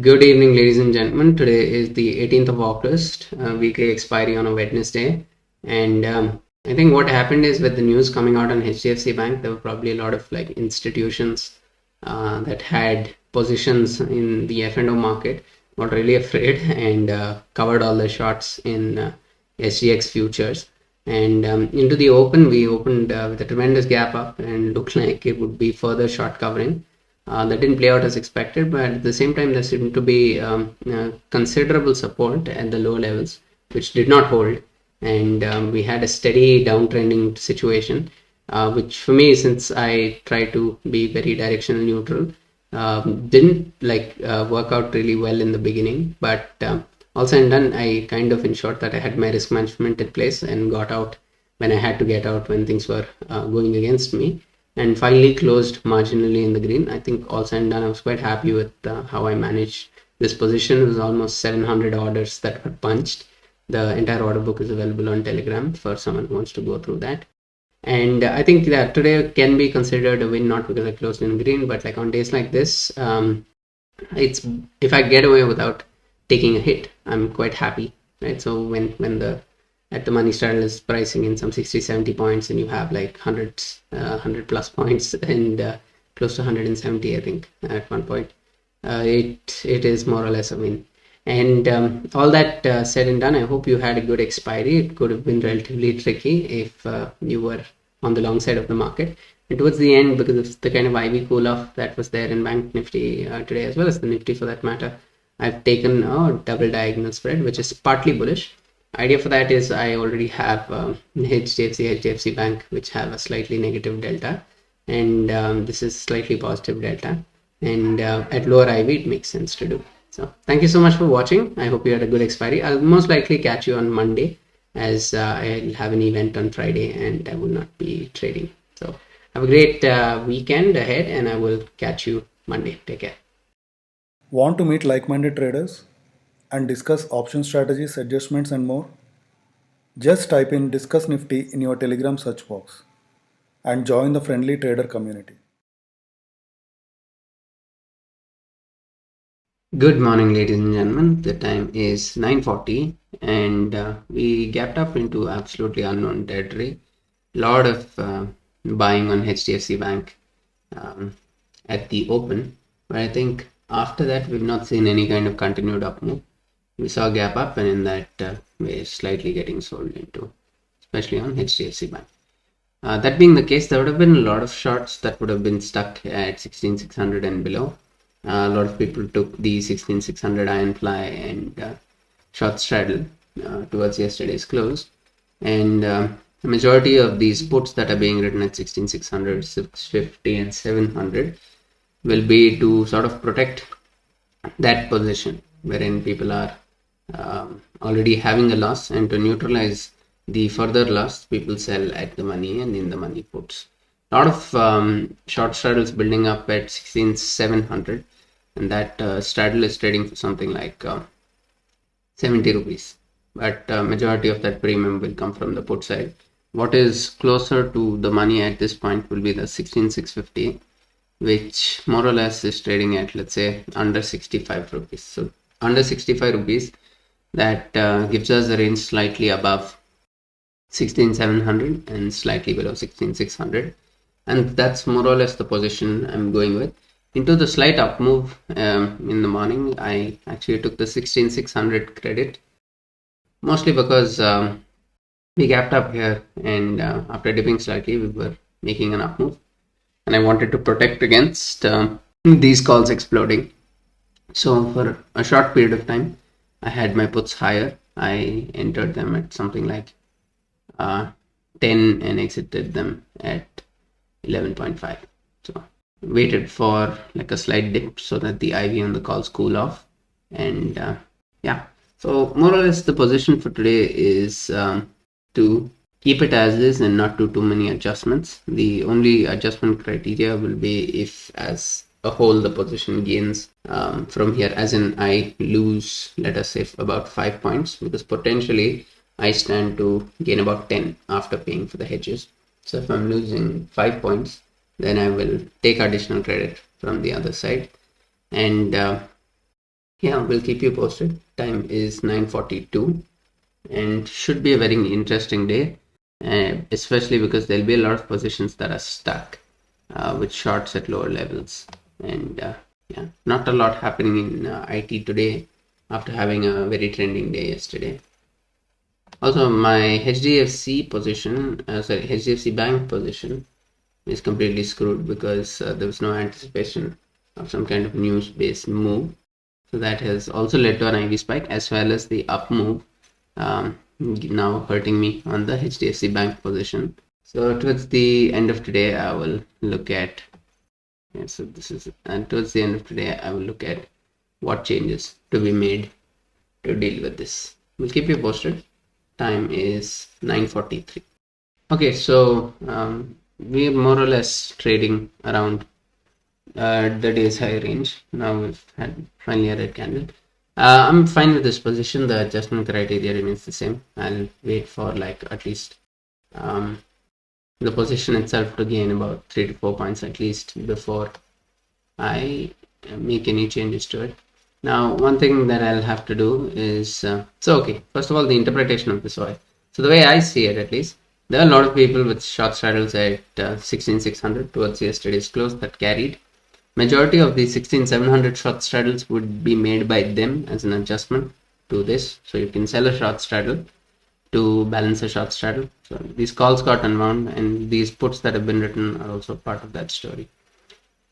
Good evening, ladies and gentlemen. Today is the 18th of August, weekly expiry on a Wednesday. And I think what happened is with the news coming out on HDFC Bank, there were probably a lot of institutions that had positions in the F&O market, got really afraid and covered all the shots in SGX futures. And into the open, we opened with a tremendous gap up and looked like it would be further short covering. That didn't play out as expected, but at the same time, there seemed to be considerable support at the low levels, which did not hold. And we had a steady downtrending situation, which for me, since I try to be very directional neutral, didn't work out really well in the beginning. But all said and done, I kind of ensured that I had my risk management in place and got out when I had to get out when things were going against me, and finally closed marginally in the green. I think all said and done, I was quite happy with how I managed this position. It was almost 700 orders that were punched. The entire order book is available on Telegram for someone who wants to go through that. And I think that today can be considered a win, not because I closed in green, but like on days like this, it's if I get away without taking a hit, I'm quite happy, right? So when the at the money straddle is pricing in some 60-70 points and you have like 100 plus points and close to 170, I think at one point, it is more or less a win. And all that said and done, I hope you had a good expiry. It could have been relatively tricky if you were on the long side of the market. And towards the end, because of the kind of IV cool off that was there in Bank Nifty today, as well as the Nifty for that matter, I've taken a double diagonal spread, which is partly bullish. Idea for that is I already have HDFC Bank, which have a slightly negative delta, and this is slightly positive delta, and at lower IV it makes sense to do. So thank you so much for watching. I hope you had a good expiry. I'll most likely catch you on Monday, as I'll have an event on Friday and I will not be trading. So have a great weekend ahead, and I will catch you Monday. Take care. Want to meet like-minded traders and discuss option strategies, adjustments and more? Just type in Discuss Nifty in your Telegram search box and join the friendly trader community. Good morning, ladies and gentlemen. The time is 9:40 and we gapped up into absolutely unknown territory. A lot of buying on HDFC Bank at the open, but I think after that we've not seen any kind of continued up move. We saw a gap up, and in that we're slightly getting sold into, especially on HDFC Bank. That being the case, there would have been a lot of shorts that would have been stuck at 16,600 and below. A lot of people took the 16,600 iron fly and short straddle towards yesterday's close, and the majority of these puts that are being written at 16,600, 650 and 700 will be to sort of protect that position wherein people are already having a loss, and to neutralize the further loss, people sell at the money and in the money puts. A lot of short straddles building up at 16,700, and that straddle is trading for something like 70 rupees, but majority of that premium will come from the put side. What is closer to the money at this point will be the 16,650, which more or less is trading at, let's say, under 65 rupees. So under 65 rupees, that gives us a range slightly above 16,700 and slightly below 16,600, and that's more or less the position I'm going with. Into the slight up move in the morning, I actually took the 16,600 credit, mostly because we gapped up here, and after dipping slightly, we were making an up move, and I wanted to protect against these calls exploding. So for a short period of time, I had my puts higher. I entered them at something like 10 and exited them at 11.5. So waited for like a slight dip so that the IV on the calls cool off, and yeah. So more or less the position for today is to keep it as is and not do too many adjustments. The only adjustment criteria will be if as a whole the position gains from here, as in I lose, let us say, about 5 points, because potentially I stand to gain about 10 after paying for the hedges. So if I'm losing 5 points, then I will take additional credit from the other side, and Yeah, we'll keep you posted. Time is 9:42 and should be a very interesting day, especially because there'll be a lot of positions that are stuck with shorts at lower levels. And yeah, not a lot happening in IT today after having a very trending day yesterday. Also, my HDFC position, HDFC Bank position is completely screwed because there was no anticipation of some kind of news-based move. So that has also led to an IV spike as well as the up move, now hurting me on the HDFC Bank position. So towards the end of today, I will look at. Yeah, so this is, and towards the end of today, I will look at what changes to be made to deal with this. We'll keep you posted. Time is 9:43. Okay, so we're more or less trading around the day's high range. Now we've had finally a red candle. I'm fine with this position. The adjustment criteria remains the same. I'll wait for like at least the position itself to gain about 3 to 4 points at least before I make any changes to it. Now, one thing that I'll have to do is okay. First of all, the interpretation of this oil. So the way I see it, at least, there are a lot of people with short straddles at 16,600 towards yesterday's close that carried. Majority of the 16,700 short straddles would be made by them as an adjustment to this. So you can sell a short straddle to balance a short straddle. So these calls got unwound, and these puts that have been written are also part of that story.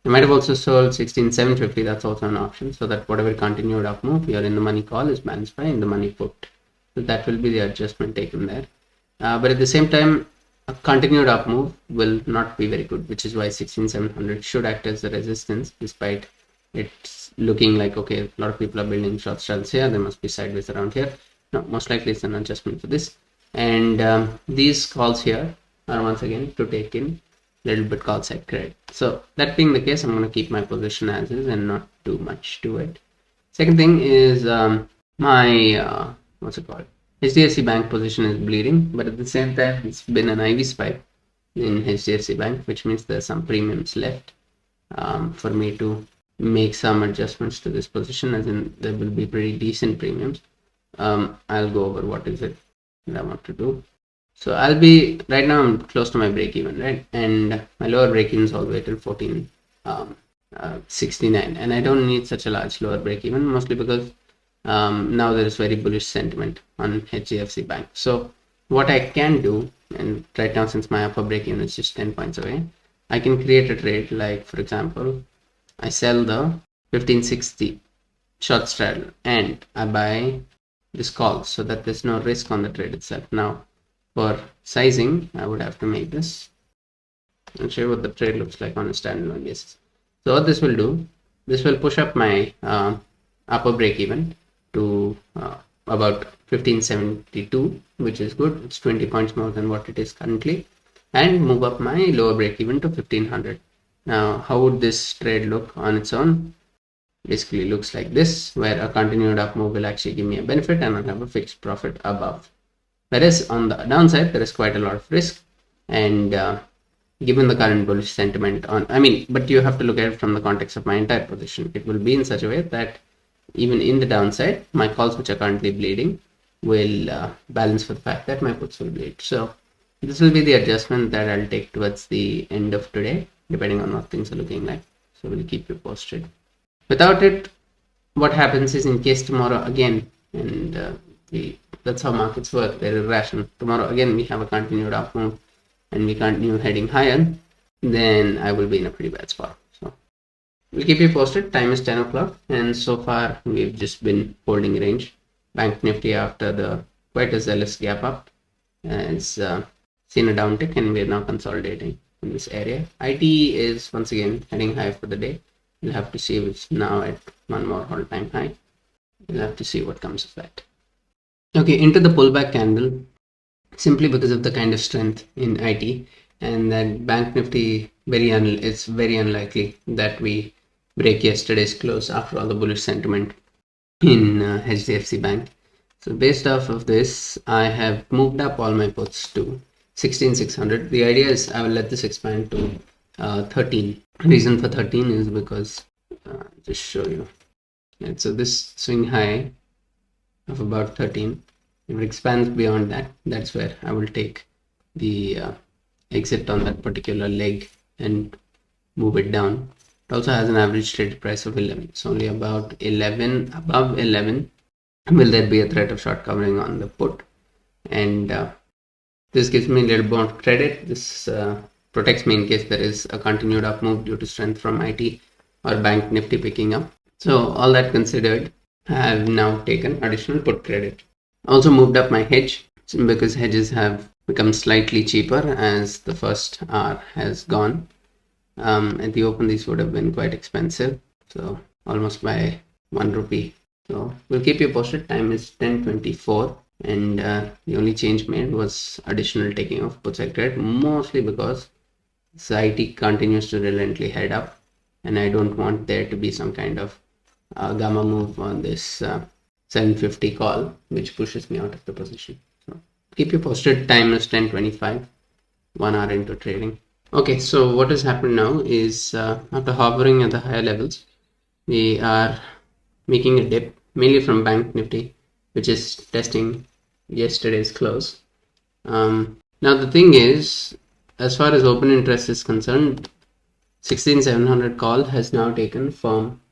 You might have also sold 16,750. That's also an option, so that whatever continued up move, your in the money call is balanced by in the money put. So that will be the adjustment taken there. But at the same time, a continued up move will not be very good, which is why 16,700 should act as a resistance, despite it's looking like, okay, a lot of people are building short straddles here, they must be sideways around here. No, most likely it's an adjustment for this. And these calls here are once again to take in little bit call side credit. So that being the case, I'm going to keep my position as is and not do much to it. Second thing is my what's it called? HDFC Bank position is bleeding, but at the same time, it's been an IV spike in HDFC Bank, which means there's some premiums left for me to make some adjustments to this position, as in there will be pretty decent premiums. I'll go over what is it that I want to do. So I'll be, right now I'm close to my break even, right? And my lower break even is all the way till 1469. And I don't need such a large lower break even, mostly because now there is very bullish sentiment on HDFC Bank. So what I can do, and right now since my upper break even is just 10 points away, I can create a trade like, for example, I sell the 1560 short straddle and I buy this call so that there's no risk on the trade itself. Now, for sizing, I would have to make this. I'll show you what the trade looks like on a standalone basis. So what this will do, this will push up my upper break even to about 1572, which is good. It's 20 points more than what it is currently, and move up my lower break even to 1500. Now, how would this trade look on its own? Basically looks like this, where a continued up move will actually give me a benefit and I'll have a fixed profit above. Whereas on the downside, there is quite a lot of risk, and given the current bullish sentiment but you have to look at it from the context of my entire position. It will be in such a way that even in the downside, my calls which are currently bleeding will balance for the fact that my puts will bleed. So this will be the adjustment that I'll take towards the end of today, depending on what things are looking like. So we'll keep you posted. Without it, what happens is, in case tomorrow again, and that's how markets work, they're irrational. Tomorrow again we have a continued up move and we continue heading higher, then I will be in a pretty bad spot. So we'll keep you posted. Time is 10 o'clock and so far we've just been holding range. Bank Nifty, after the quite a zealous gap up, has seen a downtick and we're now consolidating in this area. IT is once again heading high for the day. We'll have to see if it's now at one more all-time high. We'll have to see what comes of that. Okay, into the pullback candle, simply because of the kind of strength in IT, and that Bank Nifty, it's very unlikely that we break yesterday's close after all the bullish sentiment in HDFC Bank. So based off of this, I have moved up all my puts to 16,600. The idea is I will let this expand to 13. Reason for 13 is because just show you. Right, so this swing high of about 13, if it expands beyond that, that's where I will take the exit on that particular leg and move it down. It also has an average traded price of 11. It's only about 11, above 11. Will there be a threat of short covering on the put? And this gives me a little more credit. This protects me in case there is a continued up move due to strength from IT or bank Nifty picking up. So all that considered, I have now taken additional put credit. Also moved up my hedge because hedges have become slightly cheaper as the first hour has gone. At the open, these would have been quite expensive, so almost by 1 rupee. So we'll keep you posted. Time is 10:24, and the only change made was additional taking of put side credit, mostly because IT continues to relentlessly head up, and I don't want there to be some kind of gamma move on this 750 call, which pushes me out of the position. So keep you posted. Time is 10:25, 1 hour into trading. Okay, so what has happened now is after hovering at the higher levels, we are making a dip, mainly from Bank Nifty, which is testing yesterday's close. Now the thing is, as far as open interest is concerned, 16700 call has now taken firm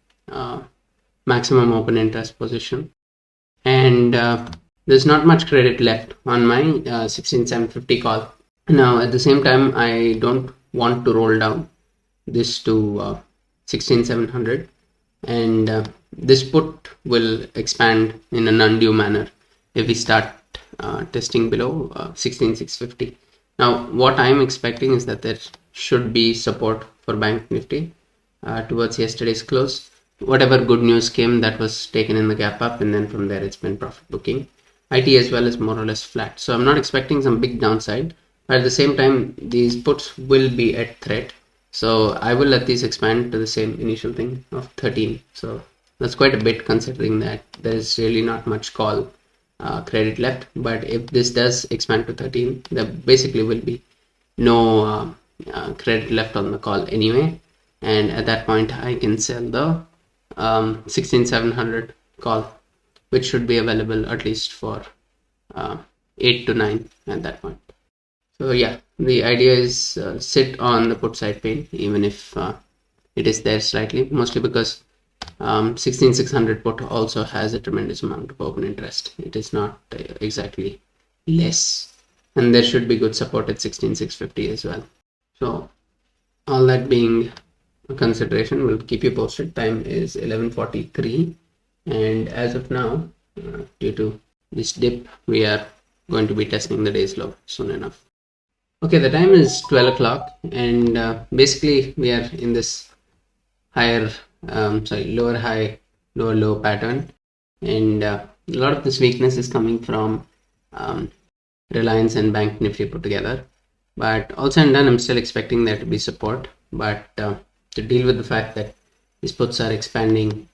maximum open interest position, and there's not much credit left on my 16750 call. Now at the same time, I don't want to roll down this to 16700, and this put will expand in an undue manner if we start testing below 16650. Now what I'm expecting is that there should be support for Bank Nifty towards yesterday's close. Whatever good news came, that was taken in the gap up, and then from there it's been profit booking. IT as well is more or less flat, so I'm not expecting some big downside, but at the same time these puts will be at threat, so I will let these expand to the same initial thing of 13. So that's quite a bit, considering that there is really not much call credit left. But if this does expand to 13, there basically will be no credit left on the call anyway, and at that point I can sell the 16700 call, which should be available at least for 8 to 9 at that point. So yeah, the idea is sit on the put side pain, even if it is there slightly, mostly because 16600 put also has a tremendous amount of open interest. It is not exactly less, and there should be good support at 16650 as well. So all that being a consideration, we'll keep you posted. Time is 11:43, and as of now, due to this dip, we are going to be testing the day's low soon enough. Okay, the time is 12 o'clock, and basically we are in this lower high, lower low pattern, and a lot of this weakness is coming from Reliance and Bank Nifty put together. But also and done, I'm still expecting there to be support, but to deal with the fact that these puts are expanding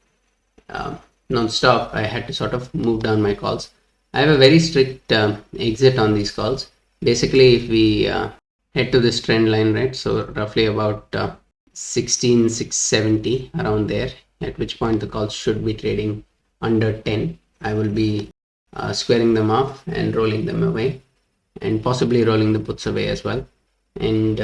non-stop, I had to sort of move down my calls. I have a very strict exit on these calls. Basically, if we head to this trend line, right, so roughly about 16670 around there, at which point the calls should be trading under 10, I will be squaring them off and rolling them away, and possibly rolling the puts away as well. And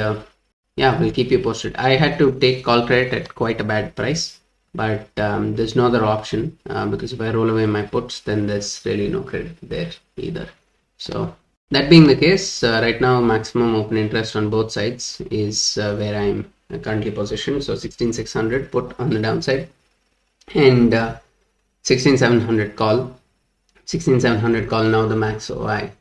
yeah, we'll keep you posted. I had to take call credit at quite a bad price, but there's no other option because if I roll away my puts, then there's really no credit there either. So that being the case, right now maximum open interest on both sides is where I'm currently positioned. So 16600 put on the downside, and 16700 call. 16700 call now the max OI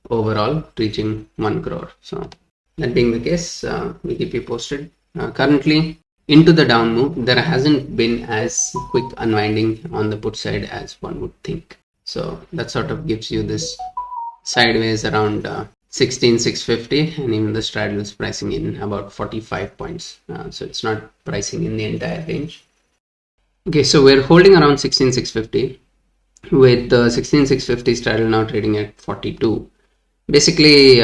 overall, reaching 1 crore. So that being the case, we keep you posted. Currently into the down move, there hasn't been as quick unwinding on the put side as one would think. So that sort of gives you this sideways around 16650, and even the straddle is pricing in about 45 points. So it's not pricing in the entire range. Okay, so we're holding around 16650 with the 16650 straddle now trading at 42. Basically,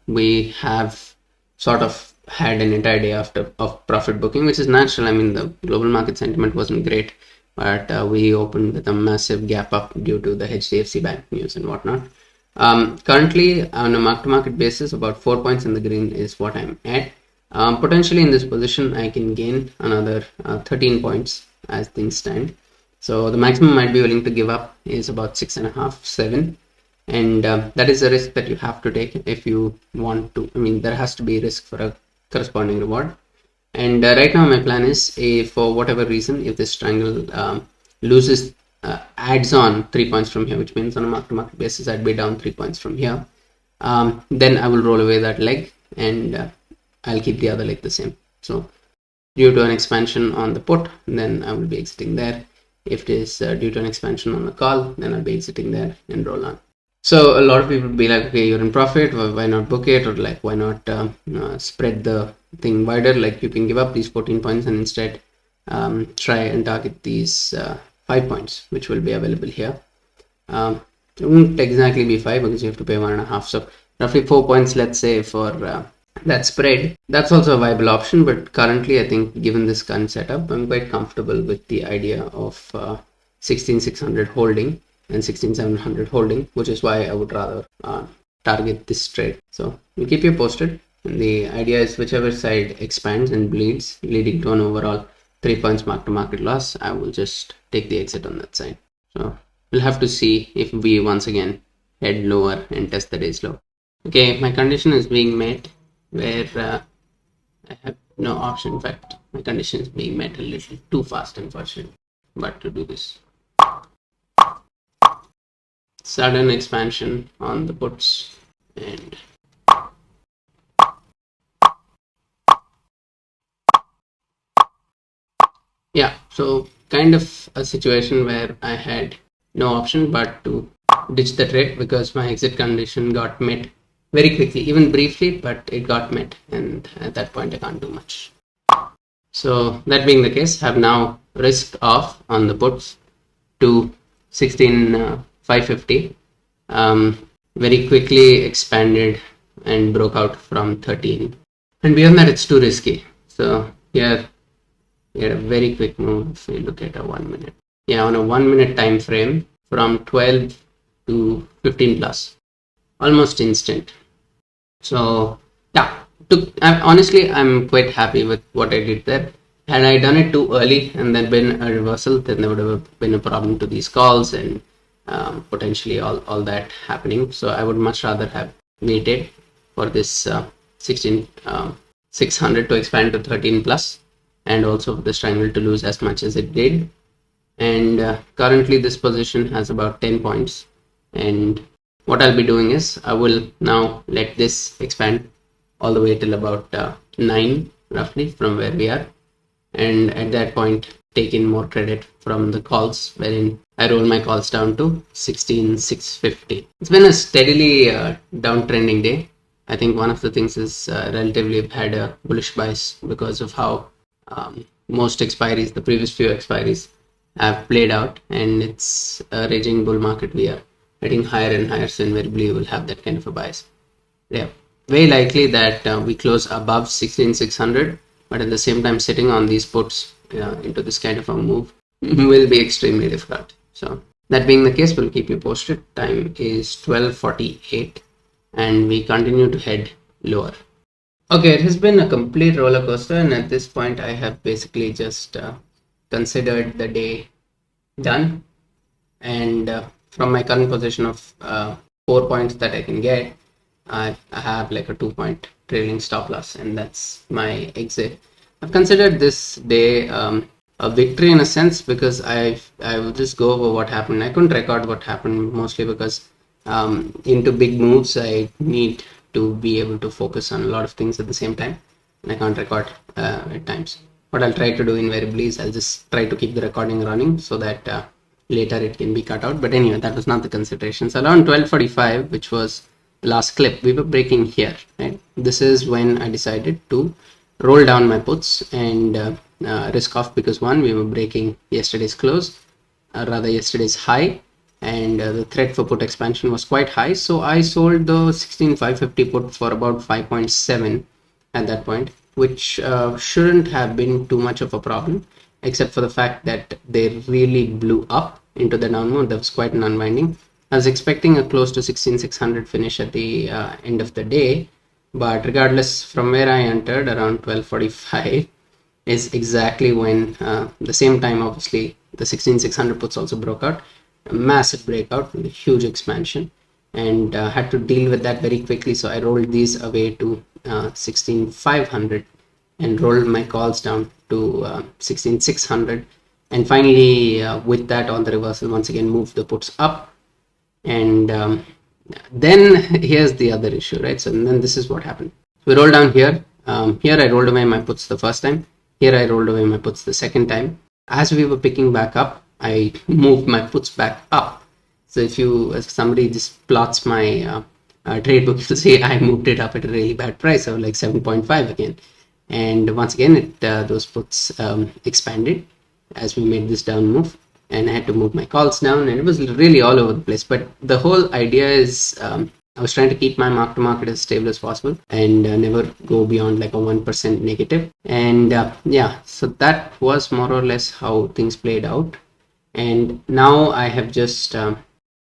we have sort of had an entire day of profit booking, which is natural. I mean, the global market sentiment wasn't great, but we opened with a massive gap up due to the HDFC Bank news and whatnot. Currently, on a mark-to-market basis, about 4 points in the green is what I'm at. Potentially in this position, I can gain another 13 points as things stand. So the maximum I'd be willing to give up is about 6.5, 7. And that is a risk that you have to take if you want to. I mean, there has to be risk for a corresponding reward. And right now my plan is, for whatever reason, if this triangle loses, adds on 3 points from here, which means on a mark-to-market basis I'd be down 3 points from here, then I will roll away that leg, and I'll keep the other leg the same. So due to an expansion on the put, then I will be exiting there. If it is due to an expansion on the call, then I'll be exiting there and roll on. So a lot of people will be like, okay, you're in profit, why not book it, or like, why not spread the thing wider? Like, you can give up these 14 points and instead try and target these 5 points, which will be available here. It won't exactly be 5 because you have to pay 1.5, so roughly 4 points, let's say, for that spread. That's also a viable option, but currently I think, given this current setup, I'm quite comfortable with the idea of 16,600 holding and 16,700 holding, which is why I would rather target this trade. So we'll keep you posted, and the idea is whichever side expands and bleeds, leading to an overall 3 points mark-to-market loss, I will just take the exit on that side. So we'll have to see if we once again head lower and test the day's low. Okay, my condition is being met where I have no option. In fact, my condition is being met a little too fast, unfortunately. But to do this, sudden expansion on the puts, and yeah, so kind of a situation where I had no option but to ditch the trade because my exit condition got met very quickly, even briefly, but it got met, and at that point I can't do much. So that being the case, have now risked off on the puts to 16,550. Very quickly expanded and broke out from 13, and beyond that it's too risky. So here we had a very quick move. If we look at a 1 minute, on a 1 minute time frame, from 12 to 15 plus, almost instant. So yeah, honestly, I'm quite happy with what I did there. Had I done it too early and then been a reversal, then there would have been a problem to these calls and potentially all that happening. So I would much rather have waited for this 16,600 to expand to 13 plus, and also for this triangle to lose as much as it did. And currently this position has about 10 points, and what I'll be doing is I will now let this expand all the way till about 9 roughly from where we are, and at that point take in more credit from the calls, wherein I roll my calls down to 16,650. It's been a steadily downtrending day. I think one of the things is relatively had a bullish bias because of how most expiries, the previous few expiries, have played out, and it's a raging bull market. We are heading higher and higher, so invariably you will have that kind of a bias. Yeah, very likely that we close above 16,600, but at the same time sitting on these puts into this kind of a move will be extremely difficult. So that being the case, we'll keep you posted. Time is 12:48 and we continue to head lower. Okay, it has been a complete roller coaster, and at this point I have basically just considered the day done, and from my current position of 4 points that I can get, I have like a 2 point trailing stop loss, and that's my exit. I've considered this day a victory in a sense, because I will just go over what happened. I couldn't record what happened mostly because into big moves I need to be able to focus on a lot of things at the same time, and I can't record at times. What I'll try to do invariably is I'll just try to keep the recording running so that later it can be cut out. But anyway, that was not the consideration. So around 12:45, which was the last clip, we were breaking here, right? This is when I decided to roll down my puts and risk off, because one, we were breaking yesterday's close, rather yesterday's high, and the threat for put expansion was quite high. So I sold the 16,550 put for about 5.7 at that point, which shouldn't have been too much of a problem. except for the fact that they really blew up into the down move. That was quite an unwinding. I was expecting a close to 16,600 finish at the end of the day, but regardless, from where I entered around 12:45 is exactly when the same time, obviously, the 16,600 puts also broke out, a massive breakout, a huge expansion, and had to deal with that very quickly. So I rolled these away to 16,500 and rolled my calls down to 16,600, and finally with that on the reversal once again moved the puts up. And then here's the other issue, right? So then this is what happened. We roll down here. Here I rolled away my puts the first time. Here I rolled away my puts the second time. As we were picking back up, I moved my puts back up. So if somebody just plots my trade book, you'll see I moved it up at a really bad price, so like 7.5 again. And once again, those puts expanded as we made this down move, and I had to move my calls down, and it was really all over the place. But the whole idea is I was trying to keep my mark to market as stable as possible and never go beyond like a 1% negative. And yeah, so that was more or less how things played out. And now I have just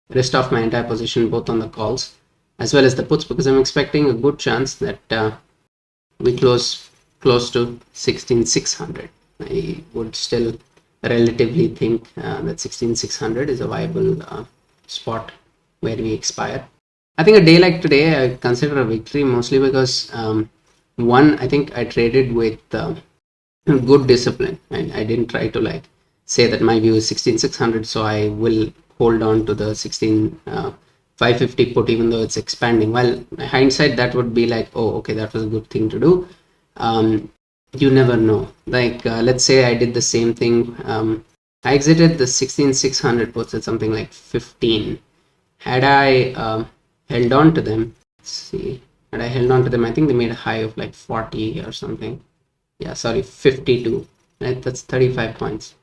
risked off my entire position both on the calls as well as the puts, because I'm expecting a good chance that we close close to 16,600. I would still relatively think that 16,600 is a viable spot where we expire. I think a day like today I consider a victory, mostly because one, I think I traded with good discipline, and I didn't try to like say that my view is 16,600, so I will hold on to the 16,550 put even though it's expanding. Well, hindsight, that would be like, oh, okay, that was a good thing to do. You never know. Like let's say I did the same thing. I exited the 16,600 puts at something like 15. Had I held on to them, let's see, had I held on to them, I think they made a high of like 40 or something. Yeah, sorry, 52. Right, that's 35 points.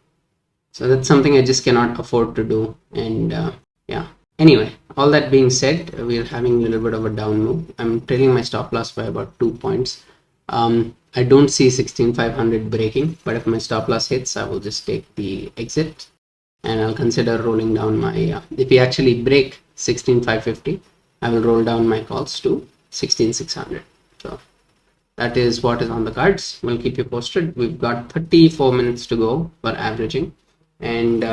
So that's something I just cannot afford to do. And yeah, anyway, all that being said, we're having a little bit of a down move. I'm trailing my stop loss by about 2 points. I don't see 16,500 breaking, but if my stop loss hits, I will just take the exit, and I'll consider rolling down my if we actually break 16,550, I will roll down my calls to 16,600. So that is what is on the cards. We'll keep you posted. We've got 34 minutes to go for averaging, and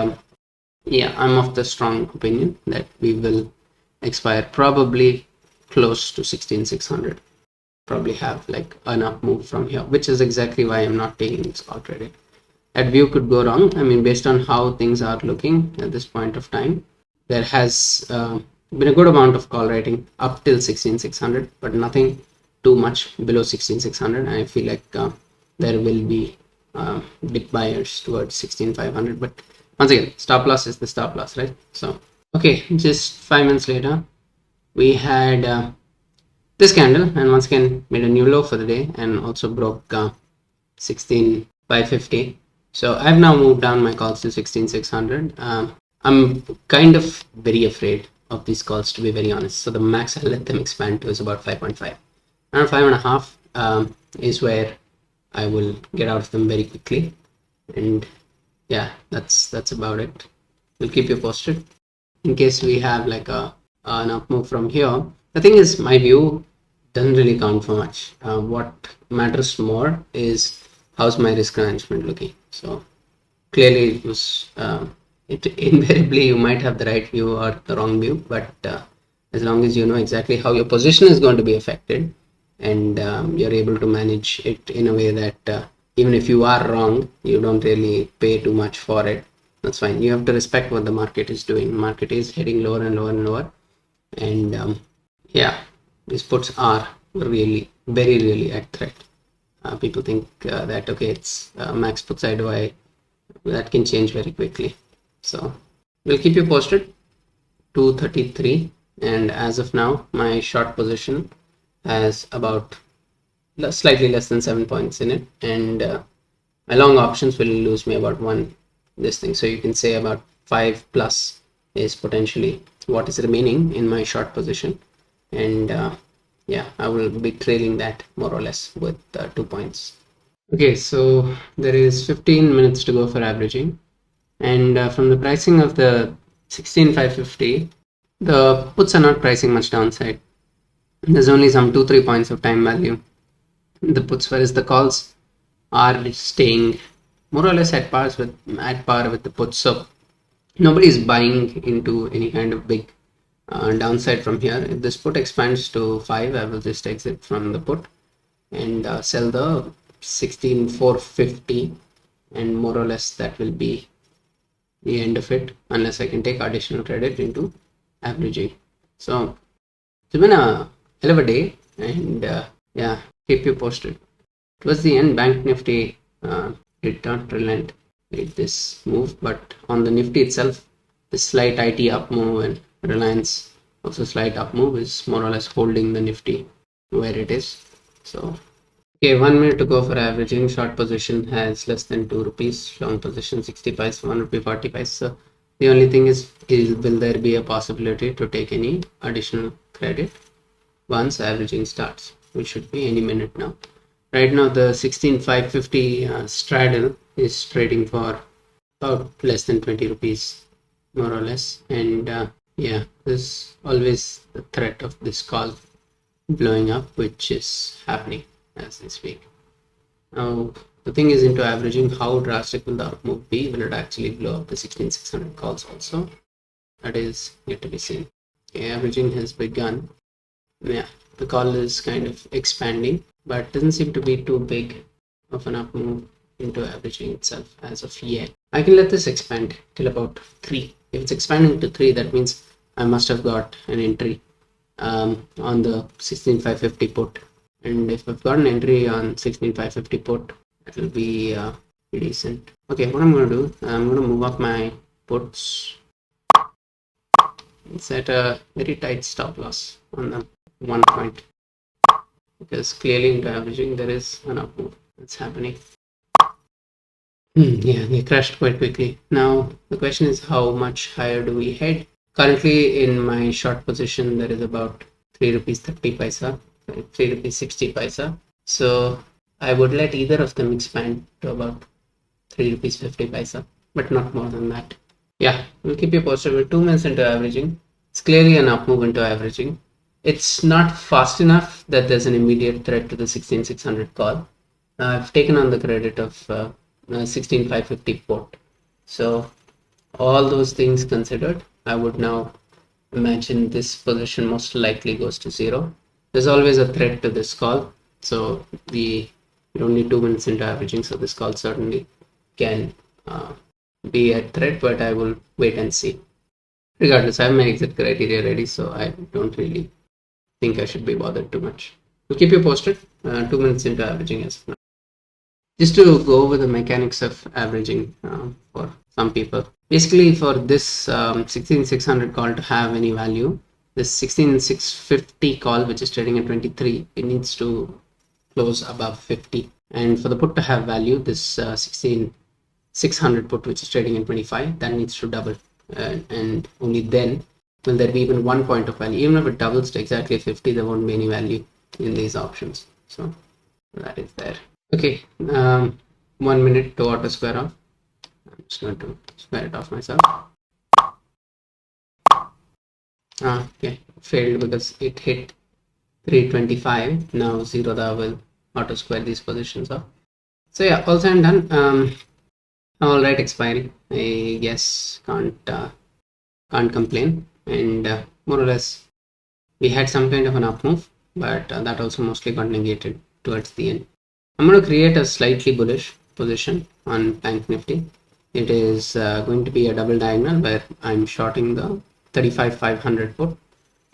yeah, I'm of the strong opinion that we will expire probably close to 16,600. Probably have like an up move from here, which is exactly why I'm not taking this call trading. That view could go wrong. I mean, based on how things are looking at this point of time, there has been a good amount of call writing up till 16,600, but nothing too much below 16,600. And I feel like there will be big buyers towards 16,500. But once again, stop loss is the stop loss, right? So, okay, just 5 minutes later, we had this candle, and once again made a new low for the day and also broke 16,550. So I've now moved down my calls to 16,600. I'm kind of very afraid of these calls, to be very honest. So the max I'll let them expand to is about 5.5. Around 5.5 is where I will get out of them very quickly. And yeah, that's about it. We'll keep you posted in case we have like an up move from here. The thing is, my view doesn't really count for much. What matters more is how's my risk management looking. So clearly, it was invariably you might have the right view or the wrong view, but as long as you know exactly how your position is going to be affected, and you're able to manage it in a way that even if you are wrong, you don't really pay too much for it. That's fine. You have to respect what the market is doing. The market is heading lower and lower and lower, and yeah, these puts are really really at threat. People think that okay, it's max put side Y, that can change very quickly. So we'll keep you posted. 233, and as of now my short position has about slightly less than 7 points in it, and my long options will lose me about this thing. So you can say about 5 plus is potentially what is remaining in my short position, and yeah, I will be trailing that more or less with 2 points. Okay, so there is 15 minutes to go for averaging, and from the pricing of the 16,550, the puts are not pricing much downside. There's only some 2-3 points of time value in the puts, whereas the calls are staying more or less at par with the puts. So nobody is buying into any kind of big downside from here. If this put expands to 5, I will just exit from the put and sell the 16,450, and more or less that will be the end of it, unless I can take additional credit into averaging. So it's been a hell of a day, and yeah, keep you posted. Towards the end, Bank Nifty did not relent with this move, but on the Nifty itself, the slight IT up move and Reliance also slight up move is more or less holding the Nifty where it is. So okay, 1 minute to go for averaging. Short position has less than 2 rupees. Long position 60 paise, 1 rupee 40 paise. So the only thing is will there be a possibility to take any additional credit once averaging starts, which should be any minute now. Right now, the 16,550 straddle is trading for about less than 20 rupees, more or less. And yeah, there's always the threat of this call blowing up, which is happening as we speak. Now, the thing is into averaging, how drastic will the up move be? Will it actually blow up the 16,600 calls also? That is yet to be seen. Okay, averaging has begun. Yeah, the call is kind of expanding, but doesn't seem to be too big of an up move into averaging itself as of yet. I can let this expand till about 3. If it's expanding to 3, that means I must have got an entry on the 16,550 put. And if I've got an entry on 16,550 put, that will be decent. Okay, what I'm going to do, I'm going to move up my puts. It's at a very tight stop loss on the 1 point, because clearly into averaging there is an up move that's happening. Yeah, they crashed quite quickly. Now the question is, how much higher do we head? Currently in my short position there is about 3 rupees 30 paisa, 3 rupees 60 paisa. So I would let either of them expand to about 3 rupees 50 paisa, but not more than that. Yeah, we'll keep you posted. With 2 minutes into averaging, it's clearly an up move into averaging. It's not fast enough that there's an immediate threat to the 16,600 call. I've taken on the credit of 16,550 port. So all those things considered, I would now imagine this position most likely goes to 0. There's always a threat to this call. So we don't need 2 minutes into averaging. So this call certainly can be a threat, but I will wait and see. Regardless, I have my exit criteria ready, so I don't really think I should be bothered too much. We'll keep you posted. 2 minutes into averaging as of now. Just to go over the mechanics of averaging for some people. Basically, for this 16,600 call to have any value, this 16,650 call, which is trading at 23, it needs to close above 50. And for the put to have value, this 16,600 put, which is trading at 25, that needs to double. And only then will there be even 1 point of value. Even if it doubles to exactly 50, there won't be any value in these options. So that is there. Okay, 1 minute to auto square off. I'm just going to square it off myself. Okay, failed because it hit 325. Now 0 will auto square these positions off. So yeah, all said and done. All right, expiry. I guess can't complain. And more or less, we had some kind of an up move, but that also mostly got negated towards the end. I'm going to create a slightly bullish position on Bank Nifty. It is going to be a double diagonal where I'm shorting the 35,500 put,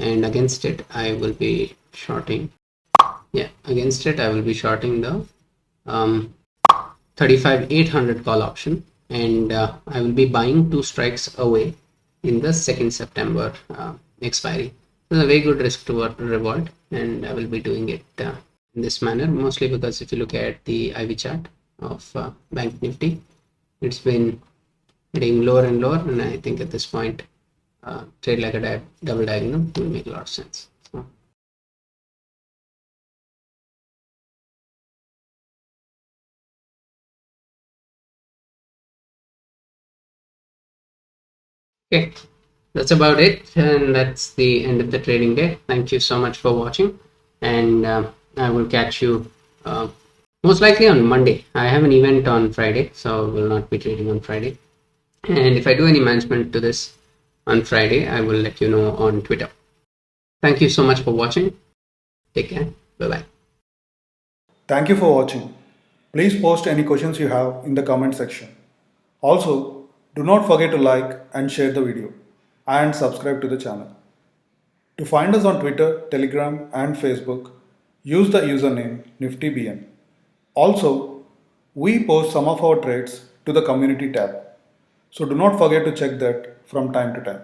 and against it I will be shorting. Yeah, against it I will be shorting the 35,800 call option, and I will be buying 2 strikes away in the 2nd September expiry. It's a very good risk to reward, and I will be doing it in this manner, mostly because if you look at the IV chart of Bank Nifty, it's been getting lower and lower, and I think at this point trade like a double diagonal will make a lot of sense. Okay, that's about it, and that's the end of the trading day. Thank you so much for watching, and I will catch you uh, most likely on Monday. I have an event on Friday, so will not be trading on Friday. And if I do any management to this on Friday, I will let you know on Twitter. Thank you so much for watching. Take care. Bye bye. Thank you for watching. Please post any questions you have in the comment section. Also, do not forget to like and share the video and subscribe to the channel. To find us on Twitter, Telegram, and Facebook, use the username NiftyBN. Also, we post some of our trades to the community tab, so do not forget to check that from time to time.